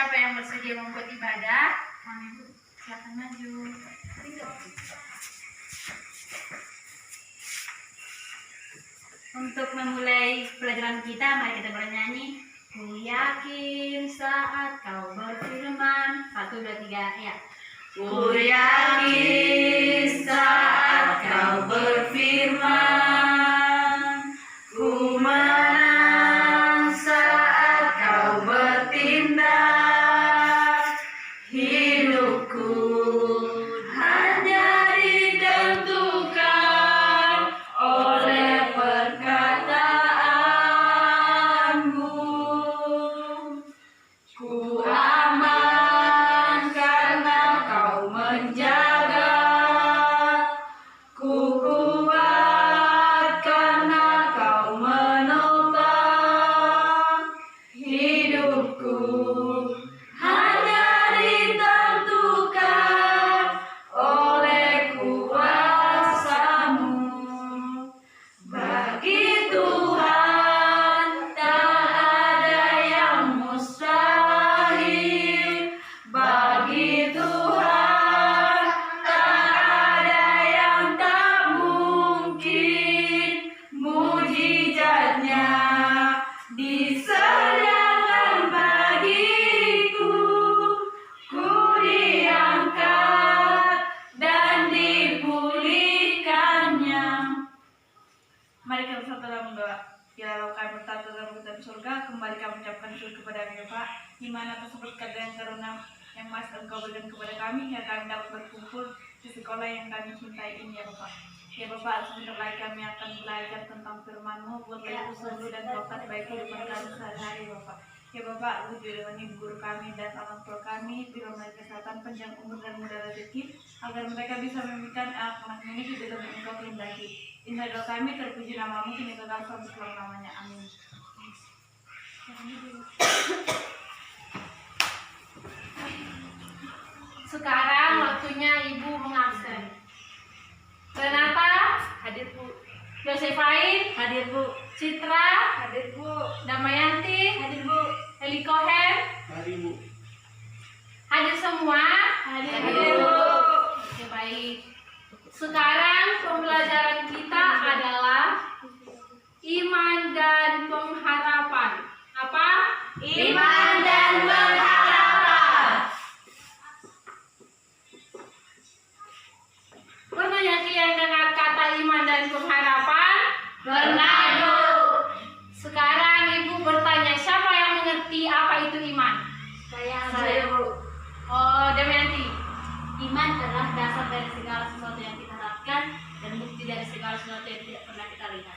siapa yang bersedia membuat ibadah? Ibu, silakan maju. Untuk memulai pelajaran kita, mari kita bernyanyi. Ku yakin saat kau berfirman. 1, 2, 3, ya. Ku yakin saat kau berfirman, ku menang saat kau bertindak. Hidupku hanya ditentukan oleh perkataanmu. Ku aman karena kau menjaga, ku kuat karena kau menopang. Hidupku hanya ditentukan oleh kuasa-Mu. Bagi Tuhan tak ada yang mustahil. Bagi Tuhan tak ada yang tak mungkin. Mujizatnya disediakan bagiku. Ku diangkat dan dipulihkannya. Mari kita bersatu dalam doa. Ya Allah, kami bertata dalam kitab surga, kembali kami ucapkan syukur kepada Kami, Bapak, di mana tersebut kadang karena yang Mas Engkau berikan kepada kami, ya kami dapat berkumpul di sekolah yang kami cintai ini, ya Bapak. Ya Bapak, sebentar lagi kami akan belajar tentang firman-Mu, buatlah itu selalu dan berkat baik kehidupan kami sehari-hari, Bapak. Ya Bapak, wujud dengan ibu guru kami dan orang tua kami, berilah mereka kesehatan, panjang umur dan mudah rezeki, agar mereka bisa memberikan anak-anak ini hidup dengan Engkau kehendaki. Inna doa kami, terpuji nama-Mu, kini kekal sampai selama-lamanya. Amin. Sekarang waktunya Ibu mengabsen. Renata, hadir Bu. Yosefain, hadir Bu. Citra, hadir Bu. Damayanti, hadir Bu. Eli Kohen, hadir Bu. Hadir semua? Hadir Bu. Oke, baik. Sekarang pembelajaran kita adalah iman dan pengharapan. Apa? Iman dan pengharapan. Pernah ya kalian dengar kata iman dan pengharapan? Pernah, Bu. Sekarang Ibu bertanya, siapa yang mengerti apa itu iman? Saya, Bu. Oh, Damayanti. Iman adalah dasar dari segala sesuatu yang kita harapkan dan bukti dari segala sesuatu yang tidak pernah kita lihat.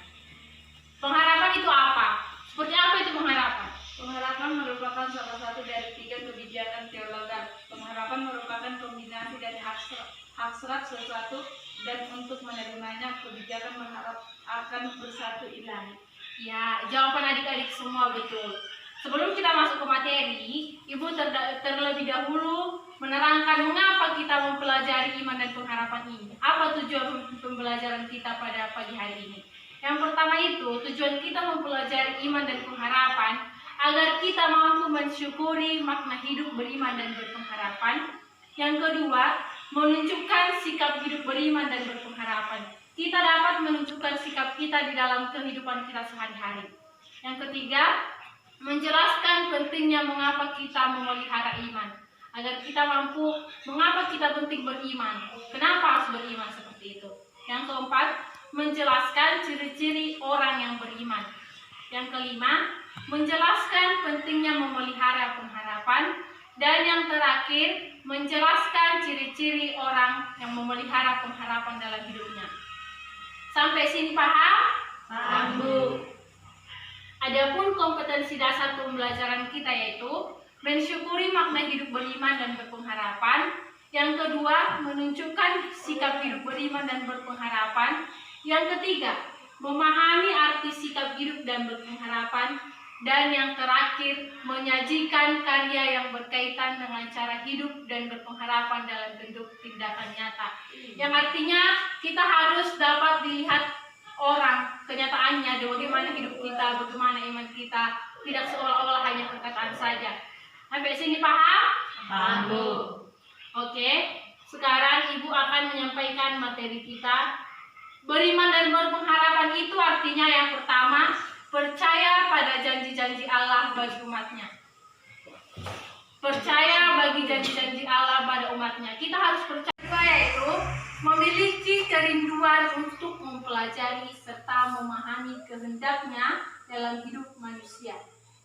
Pengharapan itu apa? Seperti apa itu pengharapan? Pengharapan merupakan salah satu dari 3 kebijakan teologal. Pengharapan merupakan kombinasi dari hasrat sesuatu dan untuk menerimanya. Kebijakan mengharap akan bersatu ilahi. Ya, jawaban adik-adik semua betul. Sebelum kita masuk ke materi, Ibu terlebih dahulu menerangkan mengapa kita mempelajari iman dan pengharapan ini. Apa tujuan pembelajaran kita pada pagi hari ini? Yang pertama itu, tujuan kita mempelajari iman dan pengharapan agar kita mampu mensyukuri makna hidup beriman dan berpengharapan. Yang kedua, menunjukkan sikap hidup beriman dan berpengharapan. Kita dapat menunjukkan sikap kita di dalam kehidupan kita sehari-hari. Yang ketiga, menjelaskan pentingnya mengapa kita memelihara iman, agar kita mampu mengapa kita penting beriman, kenapa harus beriman seperti itu. Yang keempat, menjelaskan ciri-ciri orang yang beriman. Yang kelima, menjelaskan pentingnya memelihara pengharapan. Dan yang terakhir, menjelaskan ciri-ciri orang yang memelihara pengharapan dalam hidupnya. Sampai sini paham? Paham, Bu. Adapun kompetensi dasar pembelajaran kita yaitu mensyukuri makna hidup beriman dan berpengharapan. Yang kedua, menunjukkan sikap hidup beriman dan berpengharapan. Yang ketiga, memahami arti sikap hidup dan berpengharapan. Dan yang terakhir, menyajikan karya yang berkaitan dengan cara hidup dan berpengharapan dalam bentuk tindakan nyata. Yang artinya kita harus dapat dilihat orang kenyataannya, bagaimana hidup kita, bagaimana iman kita, tidak seolah-olah hanya perkataan saja. Sampai sini paham? Paham, Bu. Oke, sekarang Ibu akan menyampaikan materi kita. Beriman dan berpengharapan itu artinya yang pertama, percaya pada janji-janji Allah bagi umatnya. Percaya bagi janji-janji Allah pada umatnya. Kita harus percaya, yaitu memiliki kerinduan untuk mempelajari serta memahami kehendaknya dalam hidup manusia.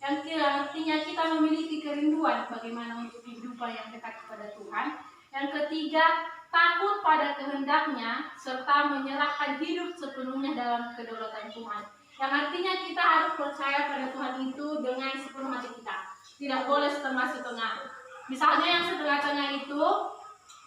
Yang artinya kita memiliki kerinduan bagaimana untuk kehidupan yang dekat kepada Tuhan. Yang ketiga, takut pada kehendaknya serta menyerahkan hidup sepenuhnya dalam kedaulatan Tuhan. Yang artinya kita harus percaya pada Tuhan itu dengan sepenuh hati kita. Tidak boleh setengah-setengah. Misalnya yang setengah-setengah itu,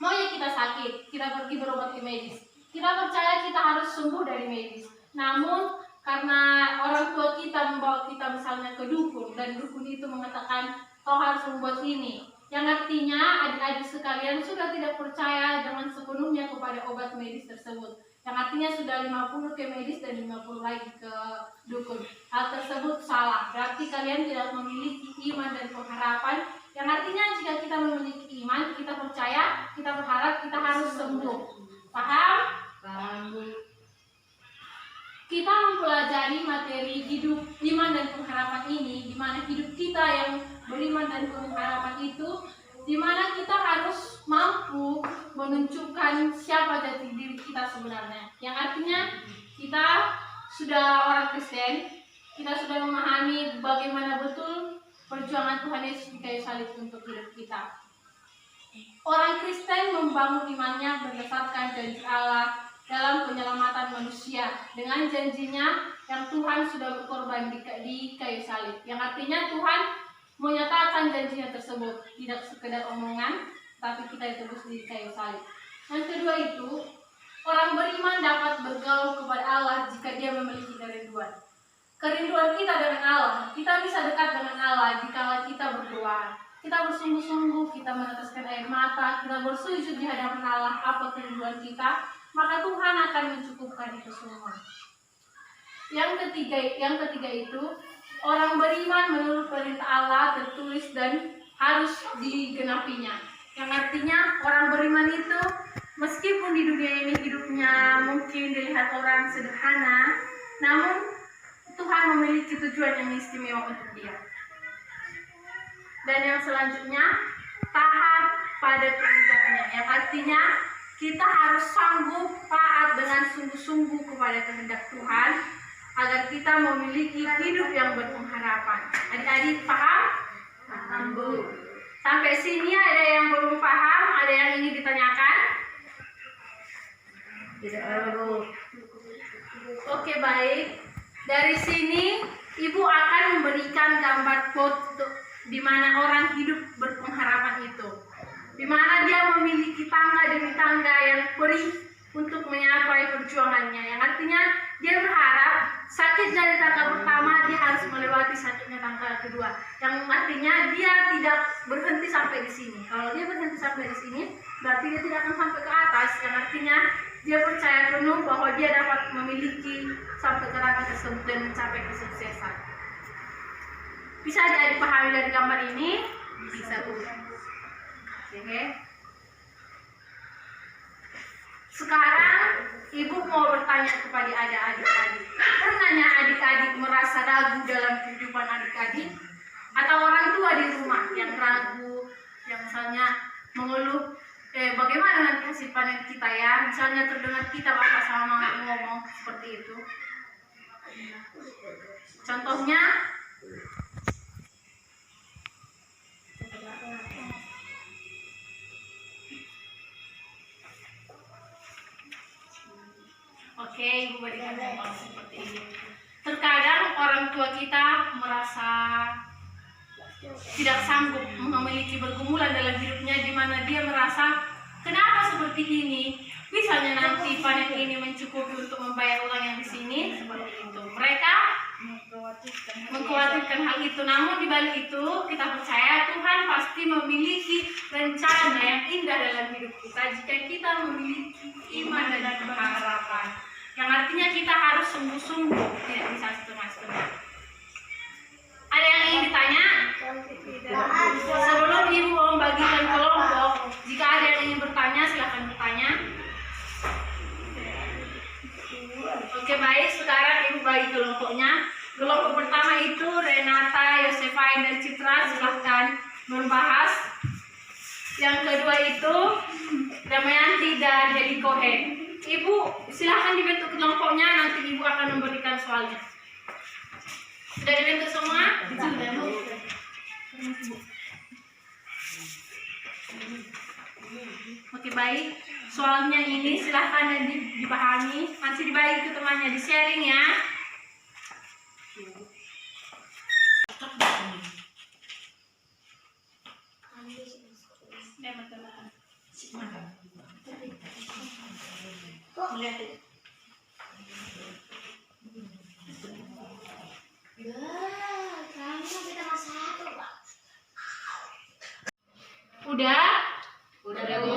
maunya kita sakit, kita pergi berobat ke medis. Kita percaya kita harus sembuh dari medis. Namun karena orang tua kita membawa kita misalnya ke dukun, dan dukun itu mengatakan kau harus membuat ini. Yang artinya adik-adik sekalian sudah tidak percaya dengan sepenuhnya kepada obat medis tersebut. Yang artinya sudah 50 ke medis dan 50 lagi ke dukun. Hal tersebut salah. Berarti kalian tidak memiliki iman dan pengharapan. Yang artinya jika kita memiliki iman, kita percaya, kita berharap, kita harus sembuh. Paham? Paham, Bu. Kita mempelajari materi hidup, iman dan pengharapan ini, di mana hidup kita yang beriman dan pengharapan itu, di mana kita harus mampu menunjukkan siapa jati diri kita sebenarnya. Yang artinya kita sudah orang Kristen, kita sudah memahami bagaimana betul perjuangan Tuhan Yesus di kayu salib untuk hidup kita. Orang Kristen membangun imannya berdasarkan janji Allah dalam penyelamatan manusia dengan janjinya yang Tuhan sudah berkorban di kayu salib. Yang artinya Tuhan menyatakan janjinya tersebut, tidak sekedar omongan, tapi kita ditebus di kayu salib. Yang kedua itu, orang beriman dapat bergaul kepada Allah jika dia memiliki kerinduan. Kerinduan kita dengan Allah, kita bisa dekat dengan Allah jika kita berdoa. Kita bersungguh-sungguh, kita meneteskan air mata, kita bersujud di hadapan Allah, apa kerinduan kita, maka Tuhan akan mencukupkan itu semua. Yang ketiga itu, orang beriman menurut perintah Allah tertulis dan harus digenapinya. Yang artinya orang beriman itu meskipun di dunia ini hidupnya mungkin dilihat orang sederhana, namun Tuhan memiliki tujuan yang istimewa untuk dia. Dan yang selanjutnya, taat pada kehendaknya. Yang artinya kita harus sanggup taat dengan sungguh-sungguh kepada kehendak Tuhan agar kita memiliki hidup yang berpengharapan. Adik-adik paham? Paham, Bu. Sampai sini ada yang belum paham? Ada yang ingin ditanyakan? Tidak ada, Bu. Oke, baik. Dari sini Ibu akan memberikan gambar foto di mana orang hidup berpengharapan itu. Di mana dia memiliki tangga demi tangga yang perih untuk menyapai perjuangannya. Yang artinya dia berharap sakitnya di tangga pertama dia harus melewati sakitnya tangga kedua. Yang artinya dia tidak berhenti sampai di sini. Kalau dia berhenti sampai di sini, berarti dia tidak akan sampai ke atas. Yang artinya dia percaya penuh bahwa dia dapat memiliki sampai ke tangga tersebut dan mencapai kesuksesan. Bisa dipahami dari gambar ini? Bisa, Bu. Oke. Sekarang Ibu mau bertanya kepada adik-adik. Pernahnya adik-adik merasa ragu dalam kehidupan adik-adik? Atau orang tua di rumah yang ragu, yang misalnya mengeluh, bagaimana nanti hasil panen kita ya? Misalnya terdengar kita bapak sama mama ngomong seperti itu. Contohnya, oke, Ibu berikan contoh seperti ini. Terkadang orang tua kita merasa tidak sanggup memiliki pergumulan dalam hidupnya, di mana dia merasa kenapa seperti ini? Misalnya nanti panen ini mencukupi untuk membayar utang yang di sini, seperti itu. Mereka mengkhawatirkan hal itu. Namun di balik itu kita percaya Tuhan pasti memiliki rencana yang indah dalam hidup kita jika kita memiliki iman dan pengharapan. Yang artinya kita harus sungguh-sungguh, tidak bisa setengah-setengah. Ada yang ingin ditanya? Oke baik, sekarang ibu bagi kelompoknya. Kelompok pertama itu Renata, Yosefain, dan Citra, silahkan membahas. Yang kedua itu Damayanti dan Hedi Kohen. Ibu silahkan dibentuk kelompoknya, nanti ibu akan memberikan soalnya. Sudah dibentuk semua? Sudah bu. Oke baik, soalnya ini silahkan dipahami, nanti dibagi ke temannya, di sharing ya. Udah? Udah Bu.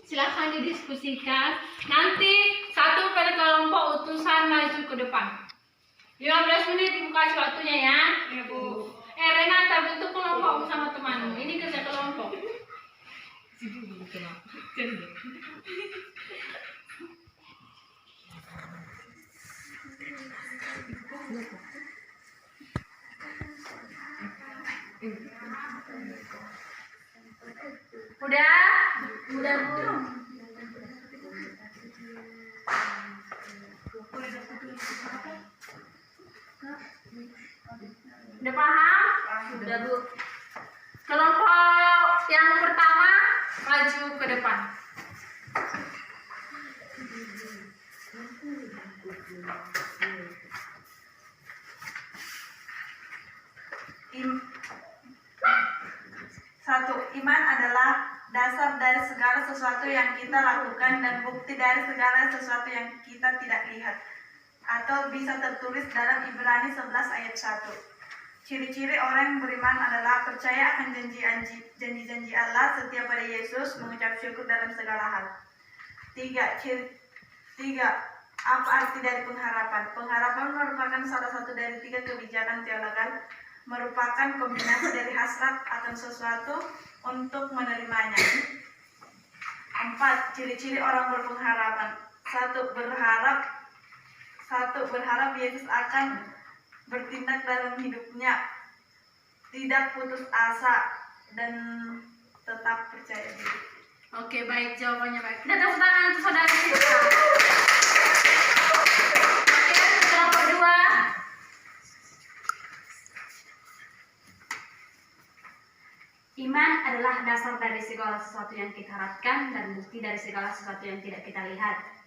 Silahkan didiskusikan. Nanti satu per kelompok utusan maju ke depan. 15 menit ibu kasih waktunya ya. Ya Bu. Renata, bentuk kelompok sama temanmu. Ini kerja kelompok. Udah? Udah Bu. Udah paham? Udah Bu. Kelompok yang pertama maju ke depan. Satu, iman adalah dasar dari segala sesuatu yang kita lakukan dan bukti dari segala sesuatu yang kita tidak lihat. Atau bisa tertulis dalam Ibrani 11 ayat 1. Ciri-ciri orang yang beriman adalah percaya akan janji-janji Allah, setia pada Yesus, mengucap syukur dalam segala hal. Tiga, apa arti dari pengharapan? Pengharapan merupakan salah satu dari 3 kebijakan teologal, merupakan kombinasi dari hasrat akan sesuatu untuk menerimanya. 4. Ciri-ciri orang berpengharapan. 1. Berharap Yesus akan bertindak dalam hidupnya, tidak putus asa, dan tetap percaya diri. Oke baik, jawabannya baik. Kita tepuk tangan untuk saudara kita. Oke, yang kedua. Iman adalah dasar dari segala sesuatu yang kita harapkan dan bukti dari segala sesuatu yang tidak kita lihat.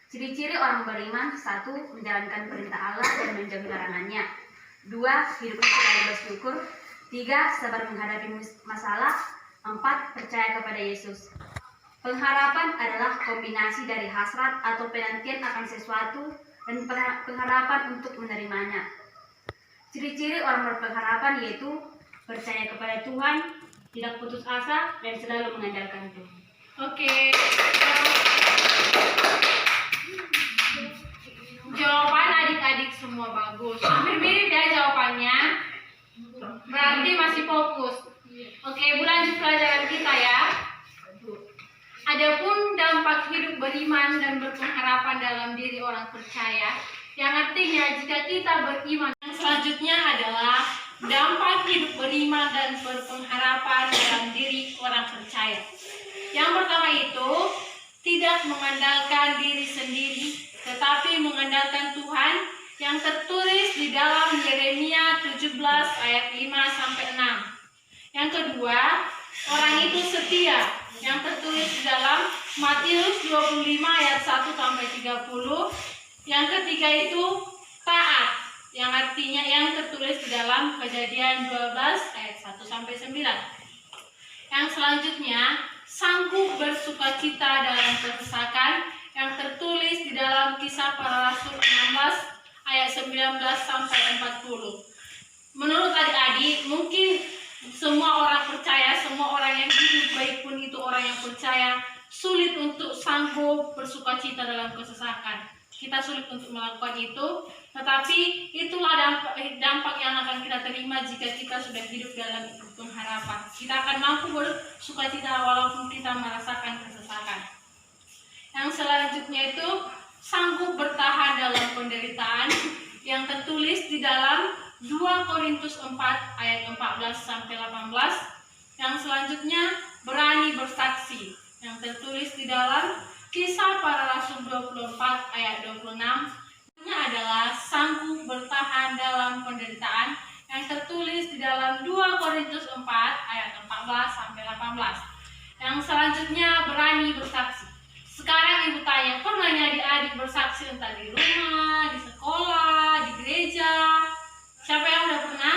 Ciri-ciri orang beriman: 1. Menjalankan perintah Allah dan menjauhi larangannya. 2. Hidup selalu bersyukur. 3. Sabar menghadapi masalah. 4. Percaya kepada Yesus. Pengharapan adalah kombinasi dari hasrat atau penantian akan sesuatu dan pengharapan untuk menerimanya. Ciri-ciri orang berpengharapan yaitu percaya kepada Tuhan, tidak putus asa, dan selalu mengandalkan Tuhan. Oke. Jawaban adik-adik semua bagus. Hampir mirip ya jawabannya. Berarti masih fokus. Oke, Bu, lanjut pelajaran kita ya. Adapun dampak hidup beriman dan berpengharapan dalam diri orang percaya, yang artinya jika kita beriman. Yang selanjutnya adalah dampak hidup beriman dan berpengharapan dalam diri orang percaya. Yang pertama itu, tidak mengandalkan diri sendiri, tetapi mengandalkan Tuhan, yang tertulis di dalam Yeremia 17 ayat 5-6. Yang kedua, orang itu setia, yang tertulis di dalam Matius 25 ayat 1-30. Yang ketiga itu taat, yang artinya yang tertulis di dalam Kejadian 12 ayat 1-9. Yang selanjutnya, sanggup bersukacita dalam kesesakan, yang tertulis di dalam Kisah Para Rasul 16 ayat 19-40. Menurut adik-adik, mungkin semua orang percaya, semua orang yang hidup baik pun itu orang yang percaya, sulit untuk sanggup bersukacita dalam kesesakan. Kita sulit untuk melakukan itu, tetapi itulah dampak yang akan kita terima jika kita sudah hidup dalam pengharapan. Kita akan mampu bersukacita walaupun kita merasakan kesesakan. Yang selanjutnya itu sanggup bertahan dalam penderitaan yang tertulis di dalam 2 Korintus 4 ayat 14 sampai 18. Yang selanjutnya berani bersaksi yang tertulis di dalam Kisah Para Rasul 24 ayat 26. Ini adalah sanggup bertahan dalam penderitaan yang tertulis di dalam 2 Korintus 4 ayat 14 sampai 18. Yang selanjutnya berani bersaksi. Sekarang ibu tanya, pernah adik-adik bersaksi entah di rumah, di sekolah, di gereja? Siapa yang udah pernah?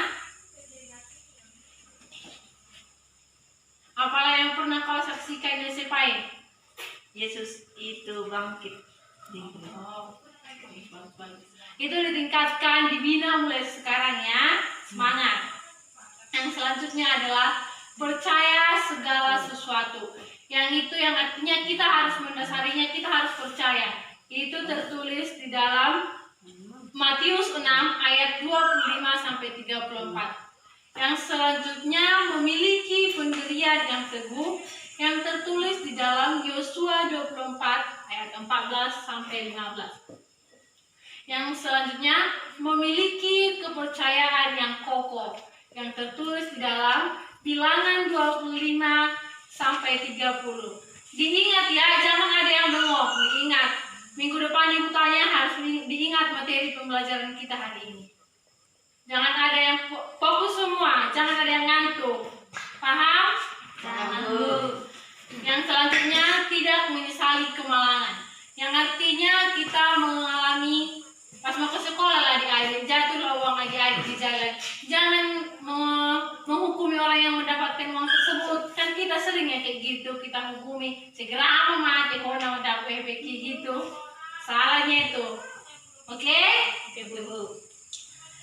Apalah yang pernah kau saksikan dan siapain? Yesus itu bangkit. Oh, bagus. Itu ditingkatkan, dibina mulai sekarang ya. Semangat. Yang selanjutnya adalah percaya segala sesuatu. Yang itu yang artinya kita harus mendasarinya, kita harus percaya. Itu tertulis di dalam Matius 6 ayat 25 sampai 34. Yang selanjutnya memiliki pendirian yang teguh yang tertulis di dalam Yosua 24 ayat 14 sampai 15. Yang selanjutnya memiliki kepercayaan yang kokoh yang tertulis di dalam Bilangan 25 sampai 30. Diingat ya, jangan ada yang bengong, diingat. Minggu depan ibu tanya harus diingat materi pembelajaran kita hari ini. Jangan ada yang fokus semua, jangan ada yang ngantuk. Paham? Tahu. Yang selanjutnya tidak menyesali kemalangan. Yang artinya kita mengalami pas mau ke sekolah lah adik-adik, jatuhlah uang adik-adik di jalan. Jangan menghukumi orang yang mendapatkan uang tersebut. Kan kita sering ya kayak gitu, kita hukumi segera mati kona mendapat efek gitu. Salahnya itu. Oke?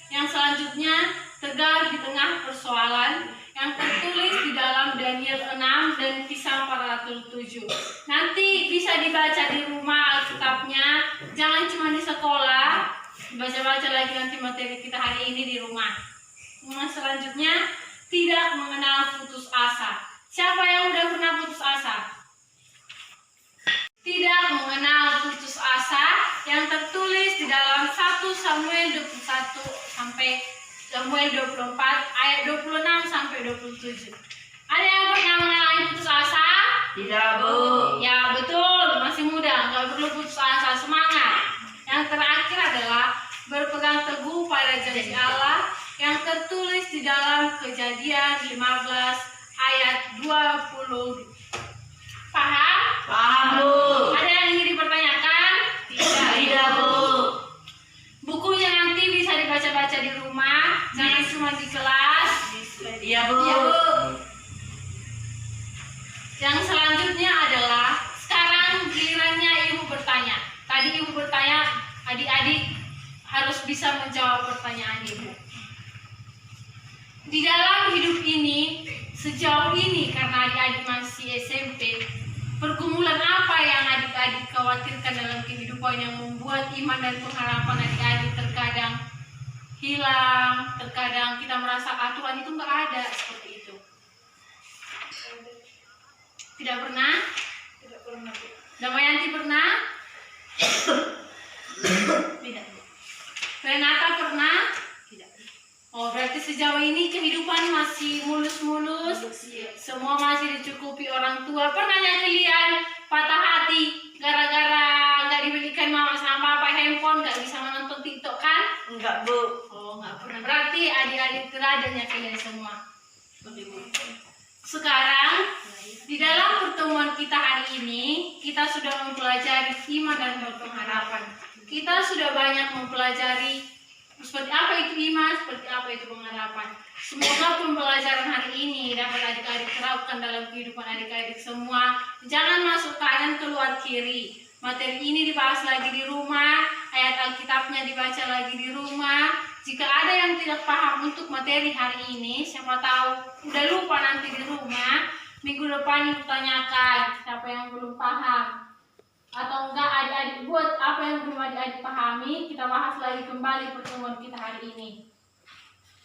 Yang selanjutnya tegar di tengah persoalan yang tertulis di dalam Daniel 6 dan Kisah Para Rasul 7. Nanti bisa dibaca di rumah Alkitabnya, jangan cuma di sekolah, baca-baca lagi nanti materi kita hari ini di rumah. Yang selanjutnya tidak mengenal putus asa. Siapa yang udah pernah putus asa? Tidak mengenal putus asa yang tertulis di dalam 1 Samuel 21 sampai Samuel 24 ayat 26 sampai 27. Ada yang pernah mengalami putus asa? Tidak, Bu. Ya betul, masih muda, nggak perlu putus asa, semangat. Yang terakhir adalah berpegang teguh pada janji Allah yang tertulis di dalam Kejadian 15 ayat 20. Paham? Paham, Bu. Ada yang ingin dipertanyakan? Tidak, Bu. Bukunya nanti bisa dibaca-baca di rumah, jangan cuma di kelas. Iya, Bu. Ya, Bu. Yang selanjutnya adalah sekarang gilirannya ibu bertanya. Tadi ibu bertanya, adik-adik harus bisa menjawab pertanyaan ibu. Di dalam hidup ini, sejauh ini karena adik-adik masih SMP, pergumulan apa yang adik-adik khawatirkan dalam kehidupan yang membuat iman dan pengharapan adik-adik terkadang hilang, terkadang kita merasa Tuhan itu nggak ada, seperti itu. Tidak pernah? Tidak pernah. Damayanti pernah? Tidak. Renata pernah? Tidak. Oh, berarti sejauh ini kehidupan masih mulus-mulus, semua masih dicukupi orang tua. Pernah nggak kalian patah hati gara-gara nggak dibelikan mama sama papa handphone, nggak bisa menonton TikTok kan? Enggak, Bu. Oh, nggak pernah. Berarti adik-adik teladannya kalian semua. Sekarang di dalam pertemuan kita hari ini, kita sudah mempelajari iman dan pengharapan. Kita sudah banyak mempelajari seperti apa itu iman, seperti apa itu pengharapan. Semoga pembelajaran hari ini dapat adik-adik terapkan dalam kehidupan adik-adik semua. Jangan masuk kanan keluar kiri. Materi ini dibahas lagi di rumah, ayat Alkitabnya dibaca lagi di rumah. Jika ada yang tidak paham untuk materi hari ini, siapa tahu udah lupa nanti di rumah, minggu depan ibu tanyakan siapa yang belum paham. Atau enggak adik-adik buat apa yang belum adik-adik pahami, kita bahas lagi kembali pertemuan kita hari ini.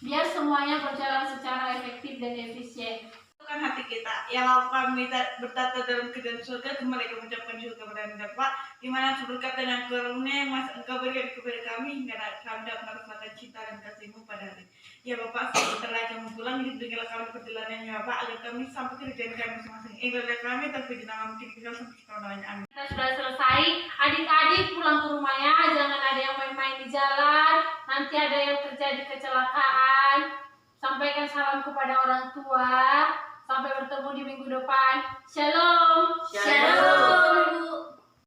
Biar semuanya berjalan secara efektif dan efisien. lembutkan hati kita. Ya Allah, kami bertata dalam kerajaan surga, kembali kami ucapkan syukur kepada Anda, Pak. Di mana berkat dan yang karunia yang masih Engkau berikan kepada kami, hingga kami dapat merasakan cinta dan kasih-Mu pada hari. Ya Bapak, sebentar lagi kami pulang, berikanlah kami perjalanannya Bapak, agar kami sampai ke kerjaan kami masing-masing. Ibadah kami, tapi di nama mungkin kita sampai sekarang. Amin. Kita sudah selesai. Adik-adik pulang ke rumahnya, jangan ada yang main-main di jalan. Nanti ada yang terjadi kecelakaan. Sampaikan salam kepada orang tua. Sampai bertemu di minggu depan. Shalom. Shalom. Ibu.